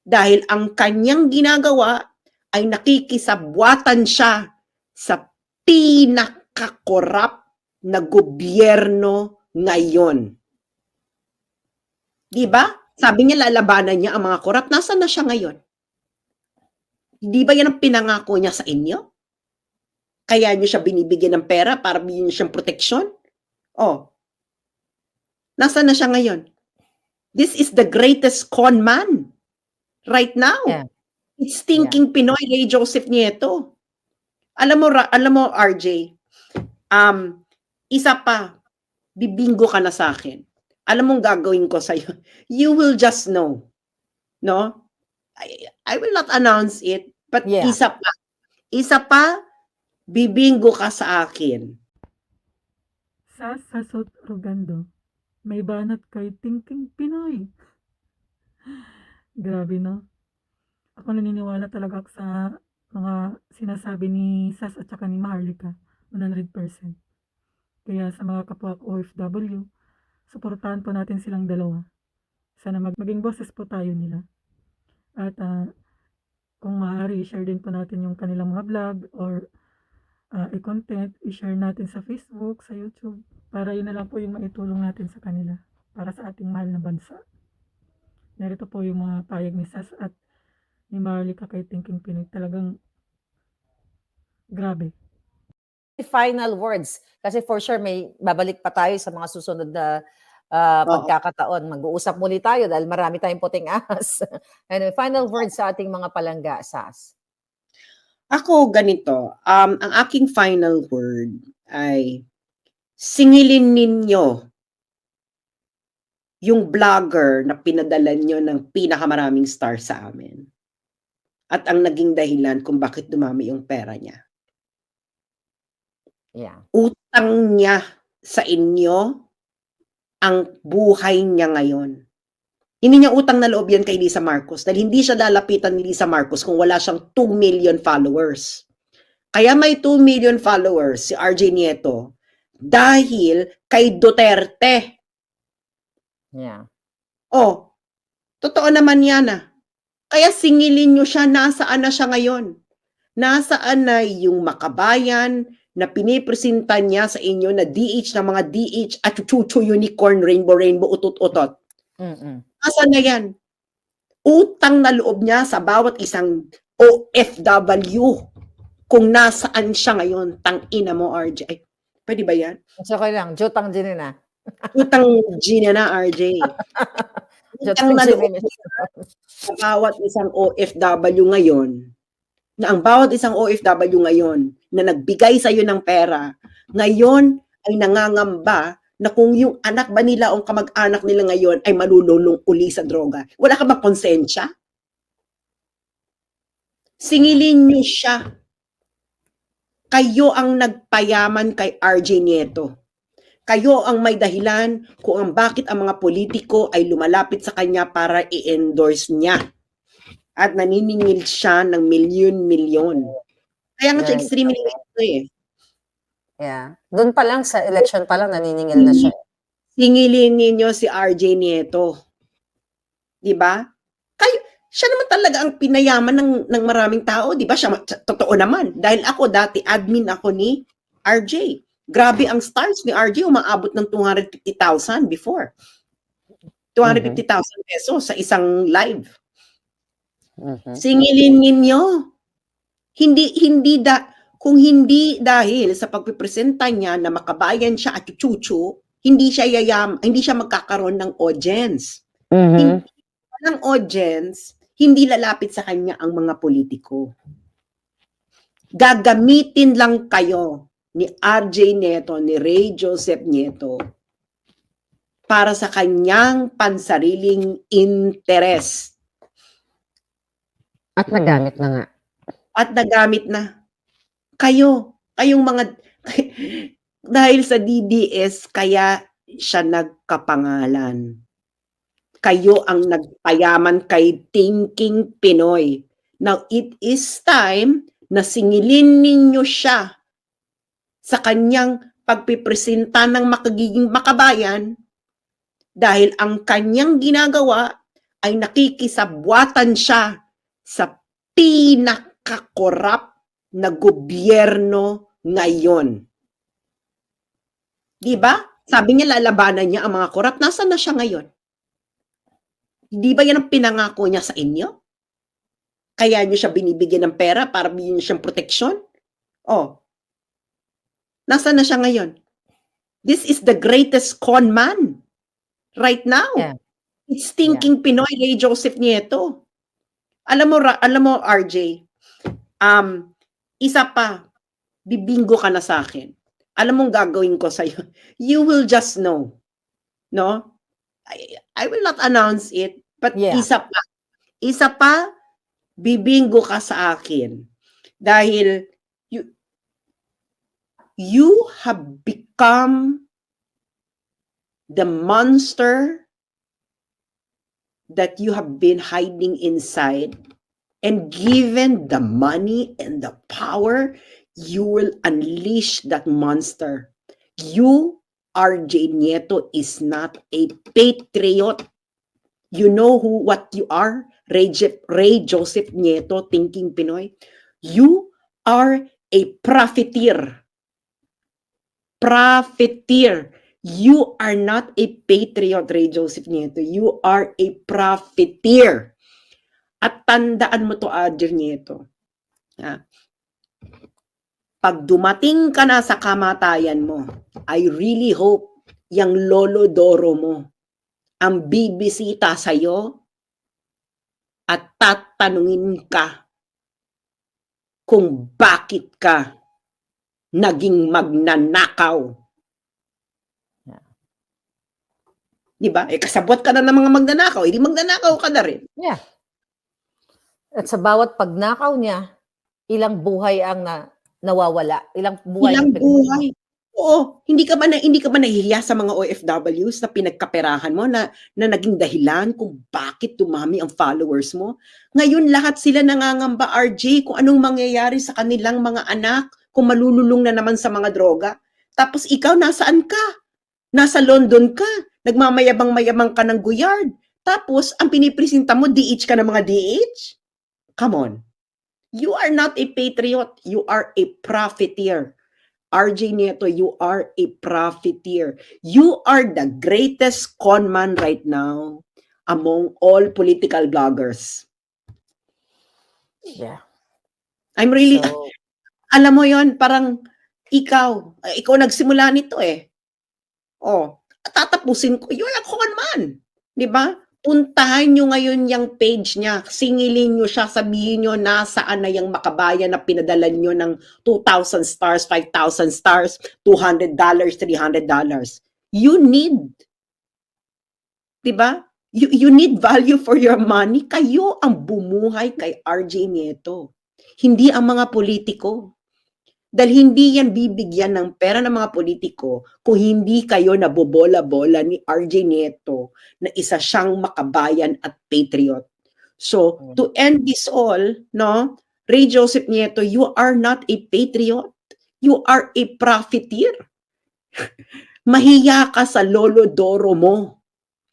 dahil ang kanyang ginagawa ay nakikisabwatan siya sa pinakakorap na gobyerno ngayon. Di ba? Sabi niya lalabanan niya ang mga korap. Nasaan na siya ngayon? Di ba yan ang pinangako niya sa inyo? Kaya niyo siya binibigyan ng pera para bigyan niyo siyang proteksyon? Oh. Nasaan na siya ngayon? This is the greatest con man right now. Yeah. It's thinking Pinoy, Ray Joseph Nieto. Alam mo RJ, isa pa, bibinggo ka na sa akin. Alam mong gagawin ko sa'yo. You will just know. No? I will not announce it, but isa pa, bibinggo ka sa akin. Sa Sasot Rogando, may banat kay Thinking Pinoy. Grabe, no? Ako naniniwala talaga sa mga sinasabi ni Sas at saka ni Maharlika, 100%. Kaya sa mga kapwa OFW, suportahan po natin silang dalawa. Sana maging boses po tayo nila. At kung maaari, i-share din po natin yung kanilang mga vlog or i-content, i-share natin sa Facebook, sa YouTube, para yun na lang po yung maitulong natin sa kanila para sa ating mahal na bansa. Narito po yung mga payag ni Sas at ni Maharlika kay Thinking Pinoy. Talagang grabe. Final words, kasi for sure may babalik pa tayo sa mga susunod na pagkakataon. Mag-uusap muli tayo dahil marami tayong puting ahas. Anyway, final words sa ating mga palangga, Sas. Ako ganito, ang aking final word ay singilin ninyo yung vlogger na pinadala nyo ng pinakamaraming star sa amin. At ang naging dahilan kung bakit dumami yung pera niya. Yeah. Utang niya sa inyo ang buhay niya ngayon. Hindi niya utang na loob yan kay Lisa Marcos dahil hindi siya lalapitan ni Lisa Marcos kung wala siyang 2 million followers. Kaya may 2 million followers si RJ Nieto dahil kay Duterte. Yeah. Oh, totoo naman yan ah. Kaya singilin nyo siya, nasaan na siya ngayon? Nasaan na yung makabayan na pinipresenta niya sa inyo na DH na mga DH at chuchu unicorn, rainbow, utot-utot? Nasaan na yan? Utang na loob niya sa bawat isang OFW kung nasaan siya ngayon. Tangina mo, RJ. Ay, pwede ba yan? So, okay lang. Jutang din na. Utang Gina na, RJ. Utang na loob sa bawat isang OFW ngayon, na ang bawat isang OFW ngayon na nagbigay sa iyo ng pera, ngayon ay nangangamba na kung yung anak ba nila o kamag-anak nila ngayon ay malululong uli sa droga. Wala ka ba konsensya? Singilin niyo siya. Kayo ang nagpayaman kay RJ Nieto. Kayo ang may dahilan kung bakit ang mga politiko ay lumalapit sa kanya para i-endorse niya. At naniningil siya ng milyon-milyon. Kaya nga siya extremely ito eh. Yeah. Doon pa lang, sa election pa lang, naniningil na siya. Singilin ninyo si RJ Nieto. Diba? Siya naman talaga ang pinayaman ng maraming tao. Diba? Siya, totoo naman. Dahil ako dati, admin ako ni RJ. Grabe ang stars ni RJ, umaabot ng 250,000 before. 250,000 pesos sa isang live. Singilin ninyo. Kung hindi dahil sa pagpipresenta niya na makabayan siya at chuchu, hindi siya magkakaroon ng audience. Hindi walang audience, hindi lalapit sa kanya ang mga politiko. Gagamitin lang kayo ni RJ Nieto, ni Ray Joseph Nieto para sa kanyang pansariling interes. At nagamit na nga. At nagamit na. Kayong mga, dahil sa DDS, kaya siya nagkapangalan. Kayo ang nagpayaman kay Thinking Pinoy. Now, it is time na singilin ninyo siya sa kanyang pagpipresenta ng makagiging makabayan dahil ang kanyang ginagawa ay nakikisabwatan siya sa pinakakorap na gobyerno ngayon. Di ba? Sabi niya lalabanan niya ang mga korap. Nasaan na siya ngayon? Di ba yan ang pinangako niya sa inyo? Kaya niyo siya binibigyan ng pera para bigyan niyo siyang proteksyon? Oh, nasaan na siya ngayon? This is the greatest con man right now. Yeah. It's thinking Pinoy, Ray Joseph Nieto. Alam mo RJ, isa pa, bibinggo ka na sa akin. Alam mong gagawin ko sa'yo. You will just know. No? I will not announce it, but Yeah. isa pa, bibinggo ka sa akin. Dahil you have become the monster that you have been hiding inside, and given the money and the power, you will unleash that monster. You, RJ Nieto, is not a patriot. You know what you are? Ray Joseph Nieto, thinking Pinoy. You are a profiteer. Profiteer. You are not a patriot, Ray Joseph Nieto. You are a profiteer. At tandaan mo to, RJ Nieto. Pag dumating ka na sa kamatayan mo, I really hope yung lolo Doro mo ang bibisita sa'yo at tatanungin ka kung bakit ka naging magnanakaw. Diba? Kasabot ka na ng mga magnanakaw, hindi magnanakaw ka na rin. Yeah. At sa bawat pagnakaw niya, ilang buhay ang nawawala. Ilang buhay. Oo, hindi ka ba nahihiya sa mga OFWs na pinagkaperahan mo na naging dahilan kung bakit dumami ang followers mo? Ngayon lahat sila nangangamba, RJ, kung anong mangyayari sa kanilang mga anak kung malululong na naman sa mga droga. Tapos ikaw nasaan ka? Nasa London ka. Nagmamayabang-mayabang ka ng Guyard. Tapos ang pinipresenta mo, DH ka ng mga DH? Come on. You are not a patriot. You are a profiteer. RJ Nieto, you are a profiteer. You are the greatest con man right now among all political bloggers. Yeah. I'm really, alam mo yon, parang ikaw nagsimula nito eh. Oh, tatapusin ko. You're a con man. Di ba? Puntahan nyo ngayon yung page niya, singilin nyo siya, sabihin nyo nasaan na yung makabayan na pinadala nyo ng 2,000 stars, 5,000 stars, $200, $300. You need, diba? You need value for your money. Kayo ang bumuhay kay RJ Nieto. Hindi ang mga politiko. Dahil hindi yan bibigyan ng pera ng mga politiko kung hindi kayo nabobola-bola ni RJ Nieto na isa siyang makabayan at patriot. So, to end this all, no, Ray Joseph Nieto, you are not a patriot. You are a profiteer. Mahiya ka sa lolo Doro mo.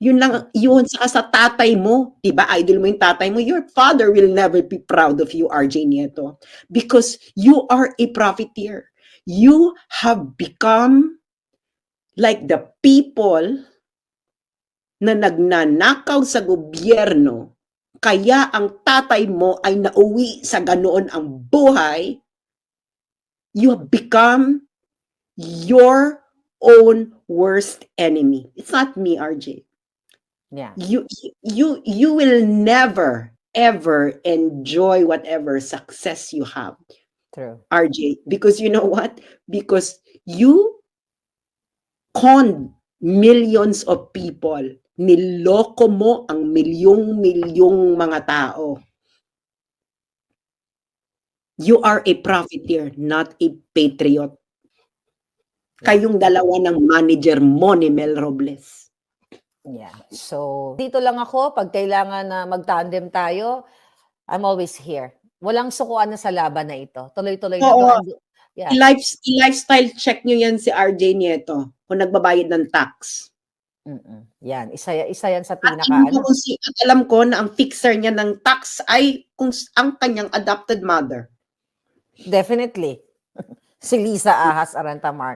Yun lang, yun sa tatay mo. Diba, idol mo yung tatay mo. Your father will never be proud of you, RJ Nieto. Because you are a profiteer. You have become like the people na nagnanakaw sa gobyerno. Kaya ang tatay mo ay nauwi sa ganoon ang buhay. You have become your own worst enemy. It's not me, RJ. Yeah. You will never ever enjoy whatever success you have. True. RJ, because you know what? Because you conned millions of people. Niloko mo ang milyong-milyong mga tao. You are a profiteer, not a patriot. Kayong dalawa ng manager mo ni Mel Robles. Yeah. So, dito lang ako. Pag kailangan na mag-tandem tayo, I'm always here. Walang sukuan na sa laban na ito. Tuloy-tuloy na to. Yeah. I-lifestyle check nyo yan si RJ Nieto kung nagbabayad ng tax. Yan, isa yan sa At pinaka at alam ko na ang fixer niya ng tax ay ang kanyang adopted mother. definitely. Si Lisa Ahas Arantamar.